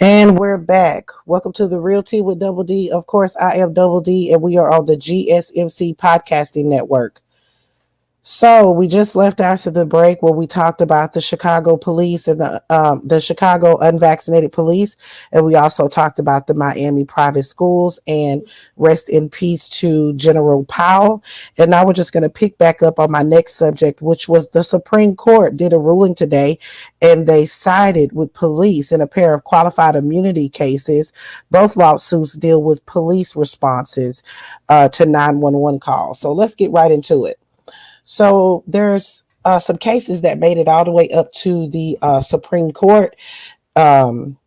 And we're back. Welcome to the Real Tea with Double D. Of course, I am Double D, and we are on the GSMC Podcasting Network. So we just left after the break where we talked about the Chicago police and the Chicago unvaccinated police, and we also talked about the Miami private schools. And rest in peace to General Powell. And now we're just going to pick back up on my next subject, which was the Supreme Court did a ruling today, and they sided with police in a pair of qualified immunity cases. Both lawsuits deal with police responses to 911 calls. So let's get right into it. So there's some cases that made it all the way up to the Supreme Court. Um,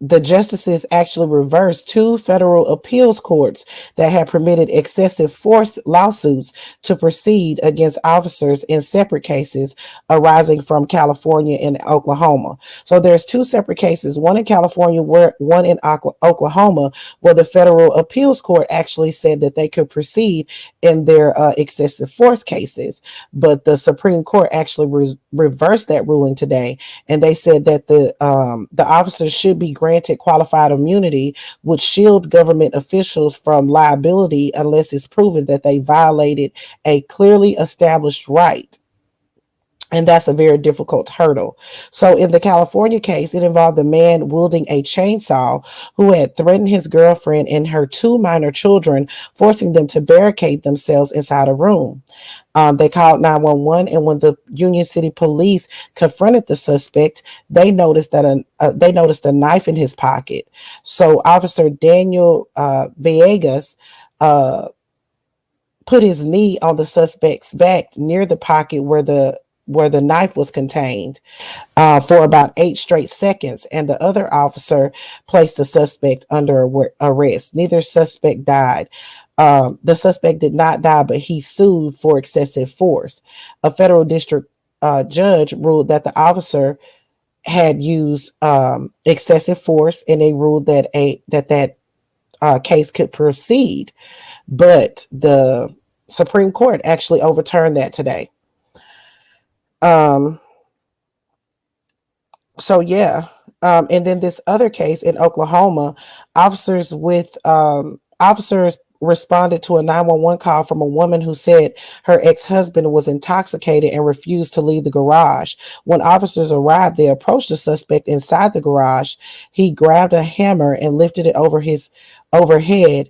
the justices actually reversed two federal appeals courts that had permitted excessive force lawsuits to proceed against officers in separate cases arising from California and Oklahoma. So there's two separate cases, one in California, one in Oklahoma, where the federal appeals court actually said that they could proceed in their excessive force cases. But the Supreme Court actually reversed that ruling today, and they said that the officers should be granted qualified immunity, which shield government officials from liability unless it's proven that they violated a clearly established right. And that's a very difficult hurdle. So in the California case, it involved a man wielding a chainsaw who had threatened his girlfriend and her two minor children, forcing them to barricade themselves inside a room. They called 911, and when the Union City police confronted the suspect, they noticed a knife in his pocket. So Officer Daniel Villegas put his knee on the suspect's back near the pocket where the knife was contained for about 8 straight seconds, and the other officer placed the suspect under arrest. Neither suspect died. The suspect did not die, but he sued for excessive force. A federal district judge ruled that the officer had used excessive force, and they ruled that that case could proceed. But the Supreme Court actually overturned that today. Um, so yeah. And then this other case in Oklahoma, officers responded to a 911 call from a woman who said her ex-husband was intoxicated and refused to leave the garage. When officers arrived, they approached the suspect inside the garage. He grabbed a hammer and lifted it over his overhead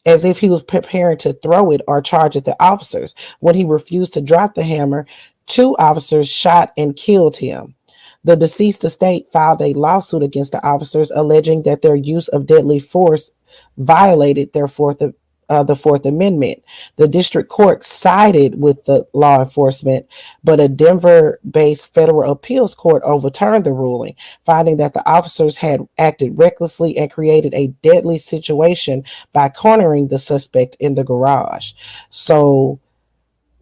as if he was preparing to throw it or charge at the officers. When he refused to drop the hammer, two officers shot and killed him. The deceased estate filed a lawsuit against the officers, alleging that their use of deadly force violated the Fourth Amendment. The district court sided with the law enforcement, but a Denver-based federal appeals court overturned the ruling, finding that the officers had acted recklessly and created a deadly situation by cornering the suspect in the garage. So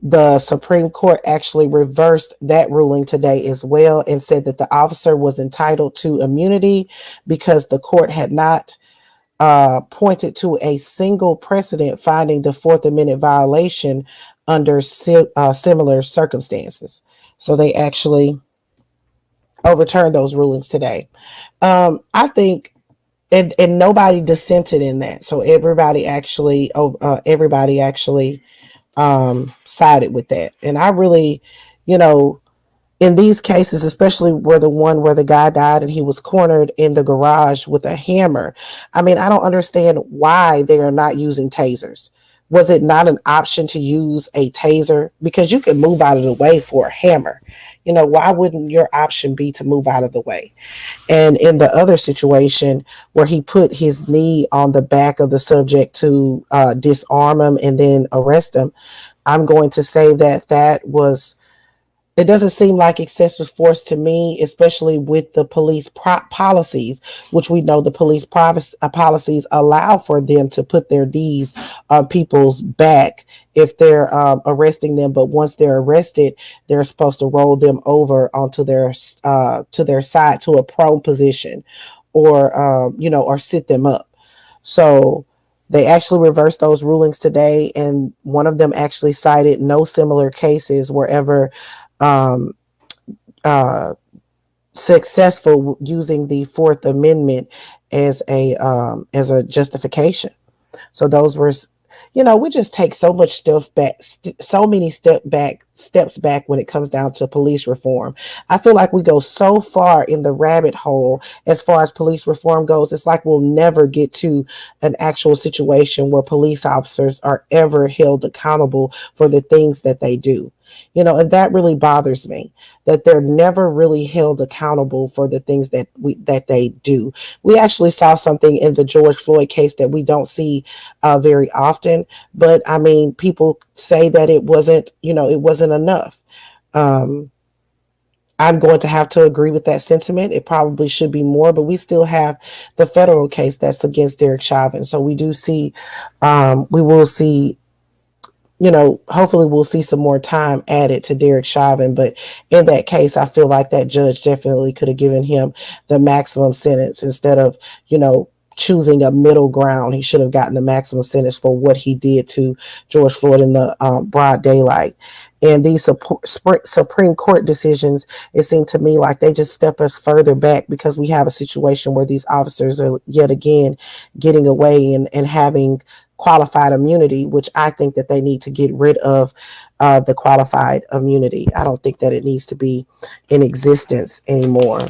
the Supreme Court actually reversed that ruling today as well, and said that the officer was entitled to immunity because the court had not pointed to a single precedent finding the Fourth Amendment violation under similar circumstances. So they actually overturned those rulings today. I think, and nobody dissented in that. So everybody actually sided with that. And I really, you know, in these cases, especially where the one where the guy died and he was cornered in the garage with a hammer. I mean, I don't understand why they are not using tasers. Was it not an option to use a taser? Because you can move out of the way for a hammer. Why wouldn't your option be to move out of the way? And in the other situation where he put his knee on the back of the subject to disarm him and then arrest him, I'm going to say it doesn't seem like excessive force to me, especially with the police policies, which we know the police policies allow for them to put their knees on people's back if they're arresting them. But once they're arrested, they're supposed to roll them over onto their side to a prone position, or sit them up. So they actually reversed those rulings today, and one of them actually cited no similar cases wherever um, uh, successful using the Fourth Amendment as a justification. So those were, we just take so much stuff back, so many steps back when it comes down to police reform. I feel like we go so far in the rabbit hole as far as police reform goes. It's like we'll never get to an actual situation where police officers are ever held accountable for the things that they do. And that really bothers me, that they're never really held accountable for the things that they do. We actually saw something in the George Floyd case that we don't see very often, but I mean, people say that it wasn't enough. Um, I'm going to have to agree with that sentiment. It probably should be more, but we still have the federal case that's against Derek Chauvin. So we will see, hopefully we'll see some more time added to Derek Chauvin. But in that case, I feel like that judge definitely could have given him the maximum sentence instead of, choosing a middle ground. He should have gotten the maximum sentence for what he did to George Floyd in the broad daylight. And these Supreme Court decisions, it seemed to me like they just step us further back because we have a situation where these officers are yet again getting away and having qualified immunity, which I think that they need to get rid of the qualified immunity. I don't think that it needs to be in existence anymore.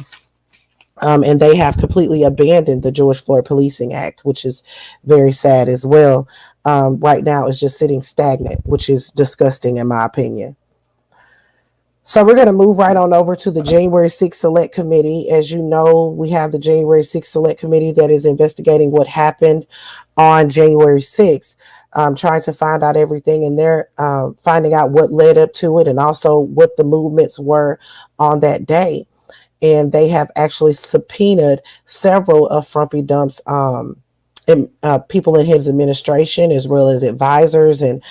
And they have completely abandoned the George Floyd Policing Act, which is very sad as well. Right now, it's just sitting stagnant, which is disgusting in my opinion. So we're going to move right on over to the January 6th Select Committee. As you know, we have the January 6th Select Committee that is investigating what happened on January 6th, trying to find out everything, and they're finding out what led up to it and also what the movements were on that day. And they have actually subpoenaed several of Frumpy Dump's people in his administration, as well as advisors and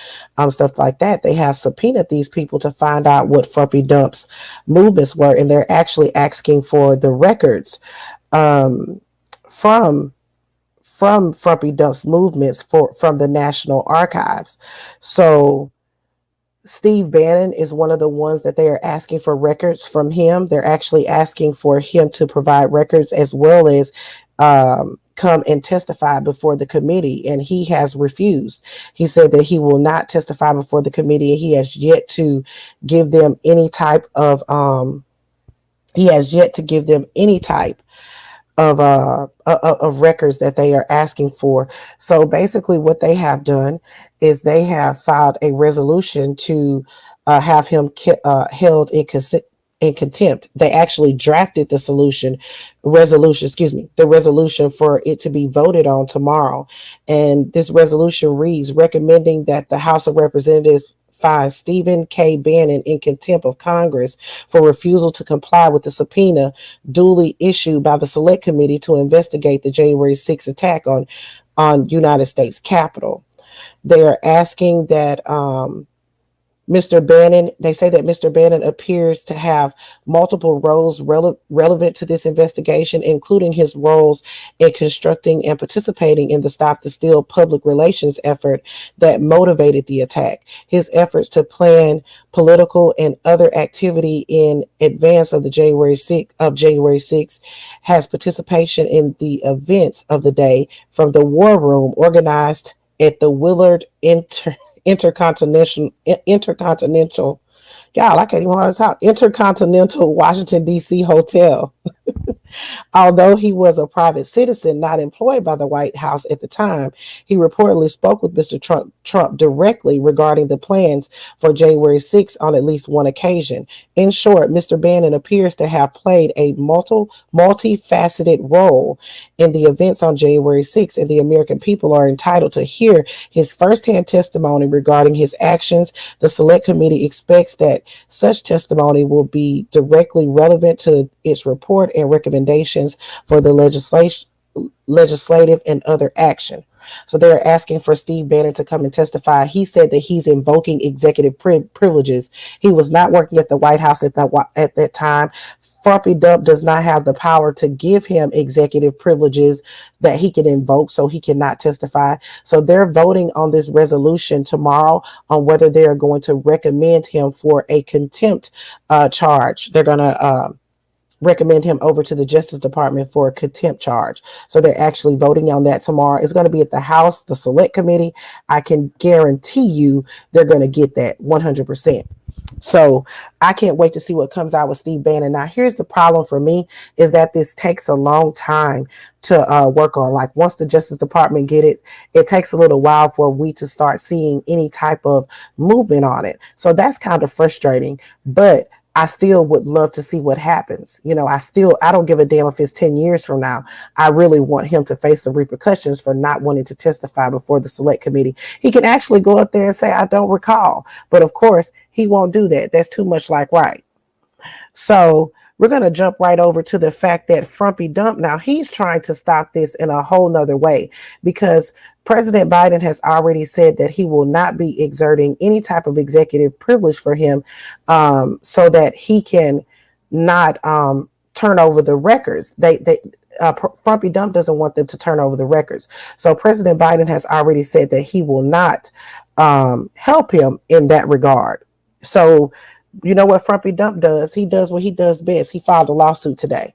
stuff like that. They have subpoenaed these people to find out what Frumpy Dump's movements were, and they're actually asking for the records from Frumpy Dump's movements from the National Archives. So Steve Bannon is one of the ones that they are asking for records from him. They're actually asking for him to provide records as well as come and testify before the committee, and he has refused. He said that he will not testify before the committee, and he has yet to give them any type of of records that they are asking for. So basically, what they have done is they have filed a resolution to have him held in contempt. They actually drafted the resolution for it to be voted on tomorrow. And this resolution reads, recommending that the House of Representatives find Stephen K. Bannon in contempt of Congress for refusal to comply with the subpoena duly issued by the Select Committee to investigate the January 6th attack on United States Capitol. They are asking that they say that Mr. Bannon appears to have multiple roles relevant to this investigation, including his roles in constructing and participating in the Stop the Steal public relations effort that motivated the attack. His efforts to plan political and other activity in advance of the January 6th has participation in the events of the day from the War Room organized at the Willard Intercontinental, y'all, I can't even hardly talk, Intercontinental Washington, D.C. Hotel. Although he was a private citizen not employed by the White House at the time, he reportedly spoke with Mr. Trump directly regarding the plans for January 6th on at least one occasion. In short, Mr. Bannon appears to have played a multifaceted role in the events on January 6th, and the American people are entitled to hear his firsthand testimony regarding his actions. The Select Committee expects that such testimony will be directly relevant to its report and recommendations for the legislative and other action. So they're asking for Steve Bannon to come and testify. He said that he's invoking executive privileges. He was not working at the White House at that time. Frumpy Dump does not have the power to give him executive privileges that he can invoke, so he cannot testify. So they're voting on this resolution tomorrow on whether they are going to recommend him for a contempt charge. They're going to recommend him over to the Justice Department for a contempt charge. So they're actually voting on that tomorrow. It's going to be at the House, the Select Committee. I can guarantee you they're going to get that 100%. So I can't wait to see what comes out with Steve Bannon. Now, here's the problem for me is that this takes a long time to work on. Like once the Justice Department get it, it takes a little while for we to start seeing any type of movement on it. So that's kind of frustrating, but I still would love to see what happens. I don't give a damn if it's 10 years from now. I really want him to face some repercussions for not wanting to testify before the select committee. He can actually go up there and say, I don't recall. But of course, he won't do that. That's too much like right. So we're going to jump right over to the fact that Frumpy Dump, now he's trying to stop this in a whole nother way because President Biden has already said that he will not be exerting any type of executive privilege for him so that he can not turn over the records. Frumpy Dump doesn't want them to turn over the records. So President Biden has already said that he will not help him in that regard. So you know what Frumpy Dump does? He does what he does best. He filed a lawsuit today.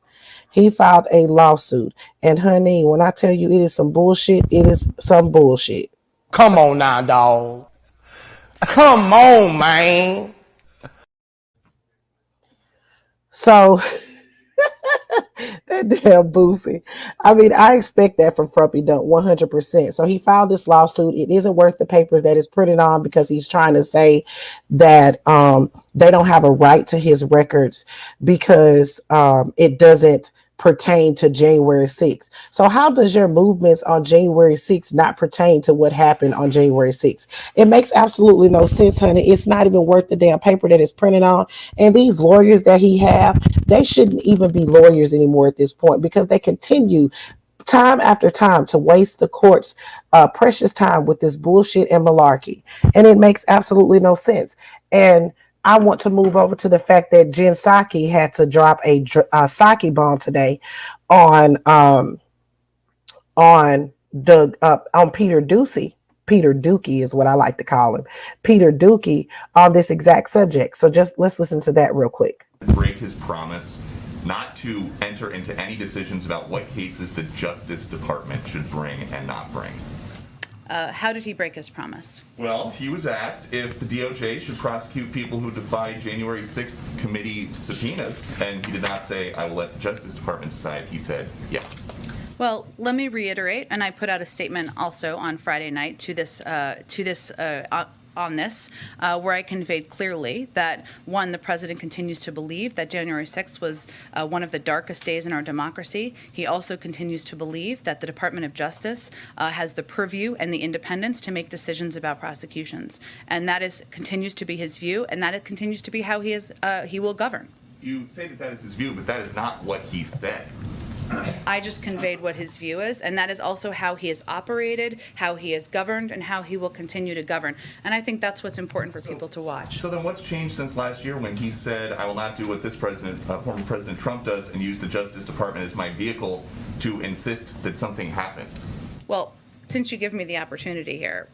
He filed a lawsuit. And honey, when I tell you it is some bullshit, it is some bullshit. Come on now, dog. Come on, man. So that damn Boosie. I mean, I expect that from Frumpy Dump 100%. So he filed this lawsuit. It isn't worth the papers that it's printed on because he's trying to say that they don't have a right to his records because it doesn't pertain to January 6th. So how does your movements on January 6th not pertain to what happened on January 6th? It makes absolutely no sense, honey. It's not even worth the damn paper that it's printed on. And these lawyers that he have, they shouldn't even be lawyers anymore at this point because they continue time after time to waste the court's precious time with this bullshit and malarkey. And it makes absolutely no sense. And I want to move over to the fact that Jen Psaki had to drop a Psaki bomb today on Peter Doocy. Peter Dookie is what I like to call him. Peter Dookie on this exact subject. So just let's listen to that real quick. Break his promise not to enter into any decisions about what cases the Justice Department should bring and not bring. How did he break his promise? Well, he was asked if the DOJ should prosecute people who defied January 6th committee subpoenas, and he did not say, I will let the Justice Department decide. He said, yes. Well, let me reiterate, and I put out a statement also on Friday night on this, where I conveyed clearly that, one, the president continues to believe that January 6th was one of the darkest days in our democracy. He also continues to believe that the Department of Justice has the purview and the independence to make decisions about prosecutions. And that continues to be his view, and that continues to be how he will govern. You say that is his view, but that is not what he said. I just conveyed what his view is, and that is also how he has operated, how he has governed, and how he will continue to govern. And I think that's what's important for people to watch. So then what's changed since last year when he said, I will not do what this former President Trump does and use the Justice Department as my vehicle to insist that something happened? Well, since you give me the opportunity here,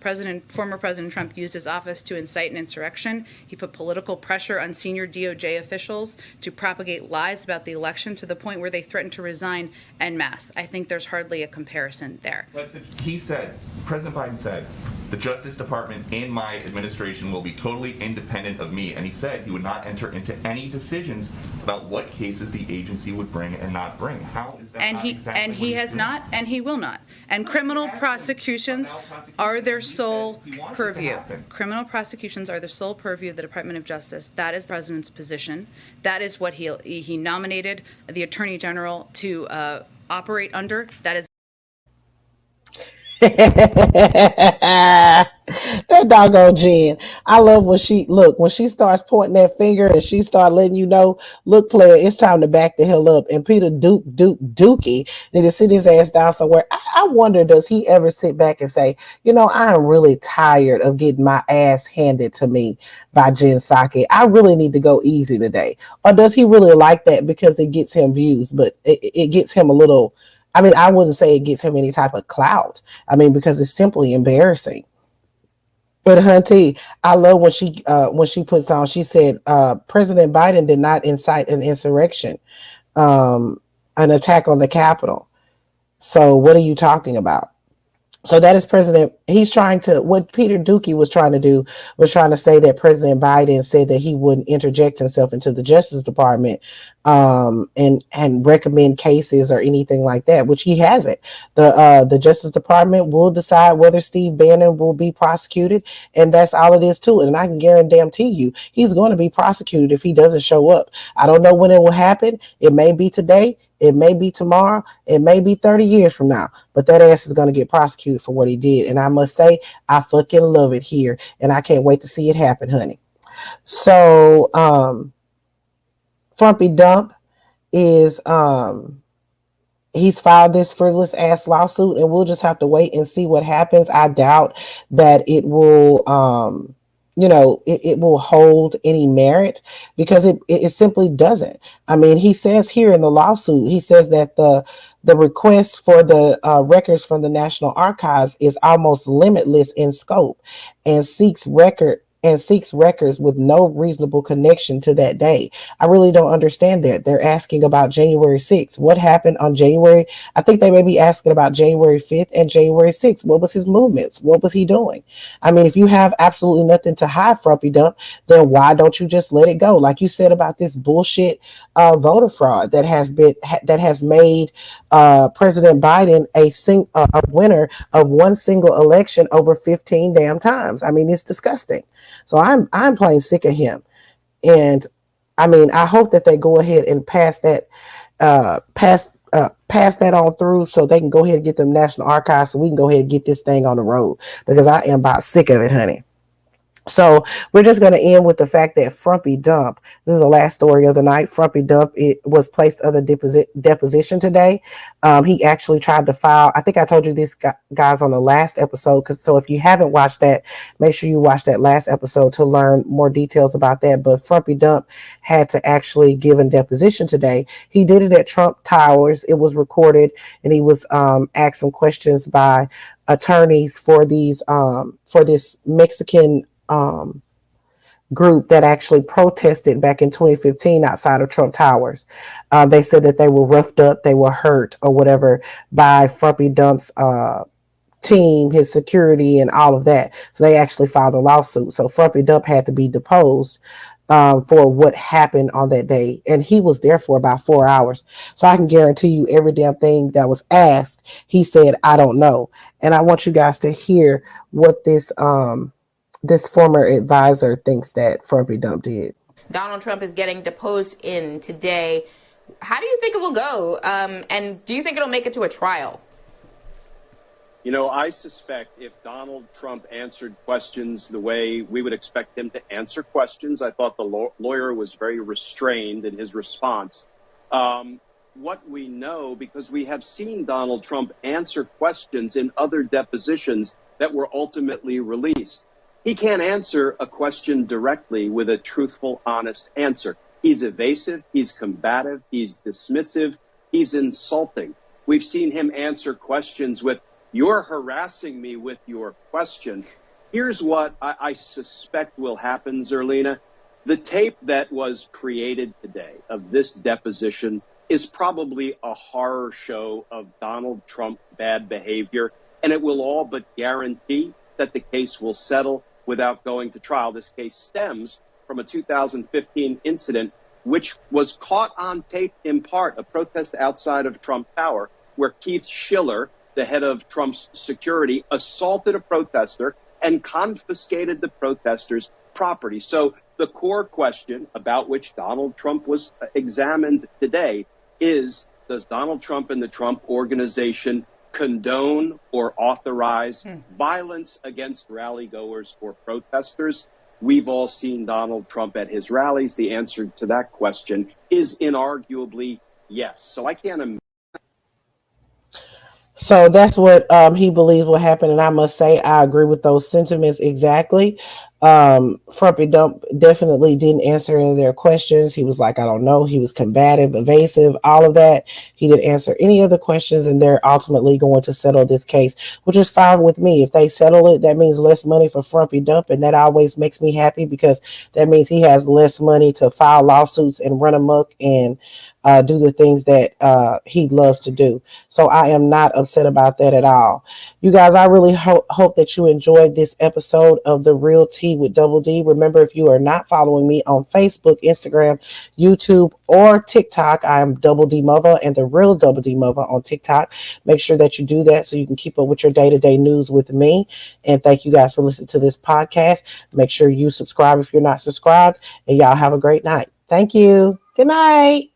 former President Trump used his office to incite an insurrection. He put political pressure on senior DOJ officials to propagate lies about the election to the point where they threatened to resign en masse. I think there's hardly a comparison there. But President Biden said, the Justice Department in my administration will be totally independent of me. And he said he would not enter into any decisions about what cases the agency would bring and not bring. How is that and he has not, and he will not. And criminal prosecutions are their sole purview. Criminal prosecutions are the sole purview of the Department of Justice. That is the president's position. That is what he nominated the Attorney General to operate under. That is. That doggone Jen. I love when she starts pointing that finger and she start letting you know, look, player, it's time to back the hell up. And Peter Dookie need to sit his ass down somewhere. I wonder, does he ever sit back and say, I am really tired of getting my ass handed to me by Jen Psaki. I really need to go easy today. Or does he really like that because it gets him views, but it gets him a little, I wouldn't say it gets him any type of clout. Because it's simply embarrassing. But Hunty, I love when she puts on, she said, President Biden did not incite an insurrection. an attack on the Capitol. So what are you talking about? So that is President, he's trying to, what Peter Dookie was trying to do was trying to say that President Biden said that he wouldn't interject himself into the Justice Department and recommend cases or anything like that, which he hasn't. The Justice Department will decide whether Steve Bannon will be prosecuted, and that's all it is to it. And I can guarantee you, he's going to be prosecuted if he doesn't show up. I don't know when it will happen. It may be today. It may be tomorrow. It may be 30 years from now. But that ass is going to get prosecuted for what he did. And I must say, I fucking love it here. And I can't wait to see it happen, honey. So, Frumpy Dump is, he's filed this frivolous ass lawsuit, and we'll just have to wait and see what happens. I doubt that it will, it will hold any merit, because it simply doesn't. I mean, he says here in the lawsuit, he says that the request for the records from the National Archives is almost limitless in scope, and seeks records with no reasonable connection to that day. I really don't understand that. They're asking about January 6th. What happened on January? I think they may be asking about January 5th and January 6th. What was his movements? What was he doing? I mean, if you have absolutely nothing to hide, Frumpy Dump, then why don't you just let it go? Like you said about this bullshit voter fraud that has made President Biden a winner of one single election over 15 damn times. I mean, it's disgusting. So I'm plain sick of him. And I mean, I hope that they go ahead and pass that on through, so they can go ahead and get them National Archives, so we can go ahead and get this thing on the road, because I am about sick of it, honey. So we're just going to end with the fact that Frumpy Dump, this is the last story of the night. Frumpy Dump, it was placed under deposition today. He actually tried to file, I think I told you this, guys, on the last episode. So if you haven't watched that, make sure you watch that last episode to learn more details about that. But Frumpy Dump had to actually give a deposition today. He did it at Trump Towers. It was recorded, and he was asked some questions by attorneys for this Mexican group that actually protested back in 2015 outside of Trump Towers. They said that they were roughed up, they were hurt or whatever by Frumpy Dump's team, his security, and all of that. So they actually filed a lawsuit. So Frumpy Dump had to be deposed for what happened on that day. And he was there for about 4 hours. So I can guarantee you every damn thing that was asked, he said, I don't know. And I want you guys to hear what this former advisor thinks that Frumpy Dump did. Donald Trump is getting deposed in today. How do you think it will go? And do you think it'll make it to a trial? You know, I suspect if Donald Trump answered questions the way we would expect him to answer questions, I thought the lawyer was very restrained in his response. What we know, because we have seen Donald Trump answer questions in other depositions that were ultimately released. He can't answer a question directly with a truthful, honest answer. He's evasive, he's combative, he's dismissive, he's insulting. We've seen him answer questions with, "You're harassing me with your question." Here's what I suspect will happen, Zerlina. The tape that was created today of this deposition is probably a horror show of Donald Trump bad behavior, and it will all but guarantee that the case will settle without going to trial. This case stems from a 2015 incident which was caught on tape in part, a protest outside of Trump Tower, where Keith Schiller, the head of Trump's security, assaulted a protester and confiscated the protester's property. So the core question about which Donald Trump was examined today is, does Donald Trump and the Trump Organization condone or authorize violence against rally goers or protesters? We've all seen Donald Trump at his rallies. The answer to that question is inarguably yes. So I can't imagine. So that's what he believes will happen. And I must say, I agree with those sentiments exactly. Frumpy Dump definitely didn't answer any of their questions. He was like, I don't know. He was combative, evasive, all of that. He didn't answer any of the questions, and they're ultimately going to settle this case, which is fine with me. If they settle it, that means less money for Frumpy Dump, and that always makes me happy because that means he has less money to file lawsuits and run amok and do the things that he loves to do. So I am not upset about that at all. You guys, I really hope that you enjoyed this episode of The Real Tea with Double D. Remember, if you are not following me on Facebook, Instagram, YouTube, or TikTok, I am Doubledeemuva and The Real Doubledeemuva on TikTok. Make sure that you do that so you can keep up with your day-to-day news with me. And thank you guys for listening to this podcast. Make sure you subscribe if you're not subscribed. And y'all have a great night. Thank you. Good night.